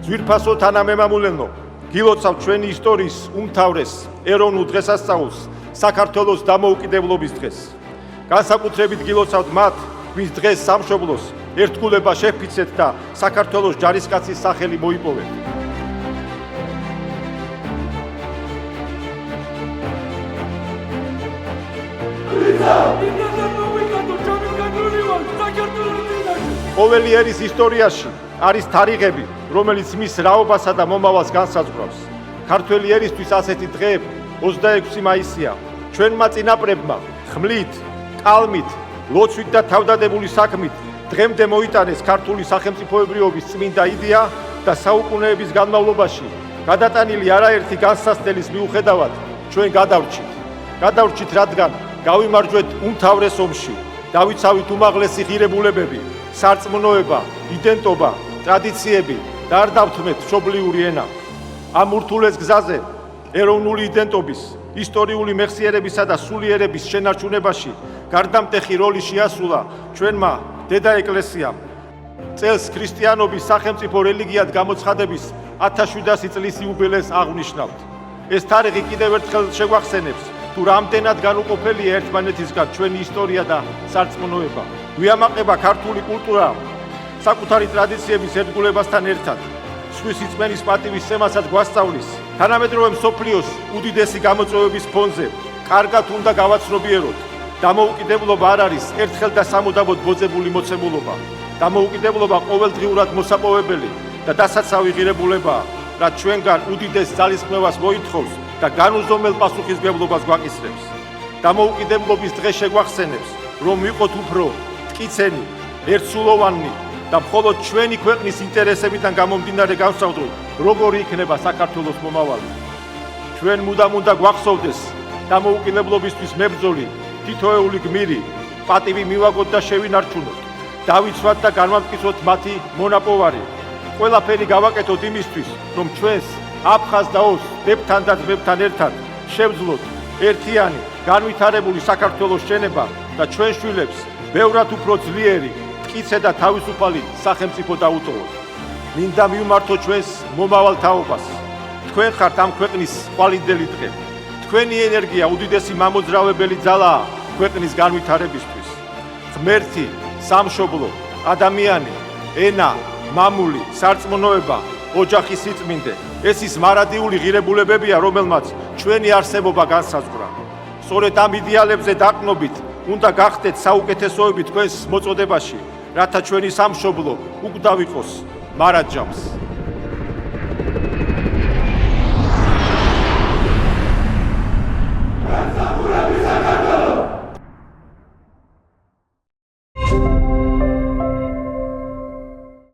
ძვირფასო თანამემამულენო, გილოცავთ ჩვენი ისტორიის უმთავრეს ეროვნულ დღესასწაულს, საქართველოს დამოუკიდებლობის დღეს. განსაკუთრებით გილოცავთ მათ, ვინც დღეს სამშობლოს ერთგულება შეფიცეთ და საქართველოს ჯარისკაცის სახელი მოიპოვეთ. ყოველი ერის ისტორიაში არის თარიღები, რომელიც მის რაობასა და მომავალს განსაზღვრავს. ქართველი ერისთვის ასეთი დღეები 26 მაისია ჩვენმა წინაპრებმა ხმლით, კალმით, ლოცვით და თავდადებული საქმით დღემდე მოიტანეს ქართული სახელმწიფოებრიობის წმინდა იდეა და საუკუნეების განმავლობაში გადატანილი არაერთი განსასწრების მიუხედავად ჩვენ გადავრჩით, რადგან გავიმარჯვეთ უმთავრეს ომში, დავიცავით უმაღლესი ღირებულებები, სარწმუნოება, იდენტობა, ტრადიციები და არ დავთმეთ მშობლიური ენა. ამ ურთულეს გზაზე ეროვნული იდენტობის, ისტორიული მეხსიერებისა და სულიერების შენარჩუნებაში გარდამტეხი როლი შეასრულა ჩვენმა დედა ეკლესიამ. წელს ქრისტიანობის სახელმწიფო რელიგიად გამოცხადების 1700 წლის იუბილეს აღვნიშნავთ. ეს თარიღი კიდევ ერთხელ შეგვახსენებს, თუ რამდენად განუყოფელია ერთმანეთისგან ჩვენი ისტორია და სარწმუნოება. გვიამაყება ქართული კულტურა საკუთარი ტრადიციების ერთგულებასთან ერთად, სხვისი რწმენის პატივისცემასაც გვასწავლის. თანამედროვე მსოფლიოს უდიდესი გამოწვევების ფონზე კარგად უნდა გავაცნობიეროთ, დამოუკიდებლობა არ არის ერთხელ და სამუდამოდ ბოძებული მოცემულობა. დამოუკიდებლობა ყოველდღიურად მოსაპოვებელი და დასაცავი ღირებულებაა, რაც ჩვენგან უდიდეს ძალისხმევას მოითხოვს და განუზომელ პასუხისმგებლობას გვაკისრებს. დამოუკიდებლობის დღე შეგვახსენებს, რომ ვიყოთ უფრო მტკიცენი, ერთსულოვანი და მხოლოდ ჩვენი ქვეყნის ინტერესებიდან გამომდინარე გავსავდროთ, როგორი იქნება საქართველოს მომავალი. ჩვენ მუდამ უნდა გვახსოვდეს დამოუკიდებლობისთვის მებრძოლი თითოეული გმირი, პატივი მივაგოთ და შევინარჩუნოთ, დავიცვათ და განვამტკიცოთ მათი მონაპოვარი. ყველაფერი გავაკეთოთ იმისთვის, რომ ჩვენს აფხაზ და ოს დებთან და ძმებთან ერთად შევძლოთ ერთიანი, განვითარებული საქართველოს შენება და ჩვენ შვილებს ბევრად უფრო ძლიერი, მტკიცე და თავისუფალი სახელმწიფო დაუტოვოთ. მინდა მივმართოთ ჩვენს მომავალ თაობას. თქვენ ხართ ამ ქვეყნის ყვალინდელი დღე. თქვენი ენერგია უდიდესი მამოძრავებელი ძალაა ქვეყნის განვითარებისთვის. ღმერთი, სამშობლო, ადამიანი, ენა, მამული, სარწმუნოება, ოჯახი სიწმინდე. ეს ის მარადიული ღირებულებებია, რომელმაც ჩვენი არსებობა განსაზღვრა. სწორედ ამ იდეალებზე დაყრდნობით უნდა გახდეთ საუკეთესოები თქვენს მოწოდებაში, რათა ჩვენი სამშობლო უკვდავ იყოს მარადჟამს.